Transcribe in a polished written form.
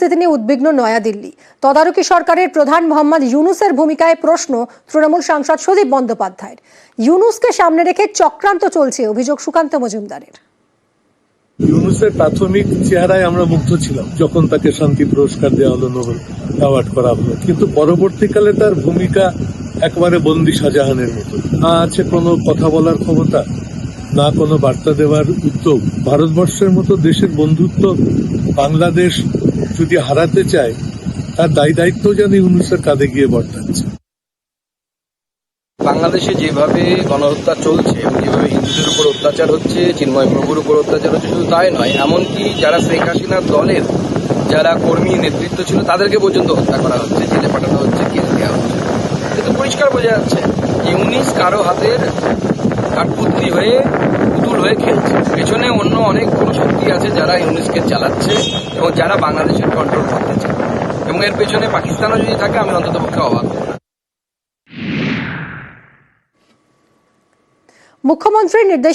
পরিস্থিতি নিয়ে উদ্বিগ্ন নয়াদিল্লি। তদারকি সরকারের প্রধান মোহাম্মদ ইউনূসের ভূমিকায় প্রশ্ন তৃণমূল সাংসদ সুদীপ বন্দ্যোপাধ্যায়ের। ইউনূসকে সামনে রেখে চক্রান্ত চলছে, অভিযোগ সুকান্ত মজুমদারের। ইউনূসের প্রাথমিক চেহারায় আমরা মুগ্ধ ছিলাম যখন তাকে শান্তি পুরস্কার দেওয়া হলো, নোবেল অ্যাওয়ার্ড করা হলো, কিন্তু পরবর্তীকালে তার ভূমিকা একেবারে বন্দি শাহজাহানের মতো। না আছে কোনো কথা বলার ক্ষমতা, না কোনো বার্তা দেওয়ার উদ্যোগ। ভারতবর্ষের মতো দেশের বন্ধুত্ব বাংলাদেশ যদি হারাতে চায়, তার দায়িত্ব যেন ইউনূসের কাঁধে গিয়ে বর্তাচ্ছে। বাংলাদেশে যেভাবে গণহত্যা চলছে এবং যেভাবে হিন্দুদের উপর অত্যাচার হচ্ছে, চিন্ময় প্রভুর উপর অত্যাচার হচ্ছে, শুধু তাই নয়, এমনকি যারা শেখ হাসিনার দলের যারা কর্মী নেতৃত্ব ছিল তাদেরকে পর্যন্ত হত্যা করা হচ্ছে, জেলে পাঠানো হচ্ছে, কেস দেওয়া হচ্ছে। কিন্তু পরিষ্কার বোঝা যাচ্ছে ইউনূস কারো হাতের কাঠপুতলি হয়ে পুতুল হয়ে খেলছে। পেছনে অন্য অনেক কোনো শক্তি আছে যারা ইউনূসকে চালাচ্ছে এবং যারা বাংলাদেশের কন্ট্রোল করতে চায়, এবং এর পেছনে পাকিস্তানও যদি থাকে আমি অন্তত পক্ষে অবাক হব না। মুখ্যমন্ত্রীর নির্দেশ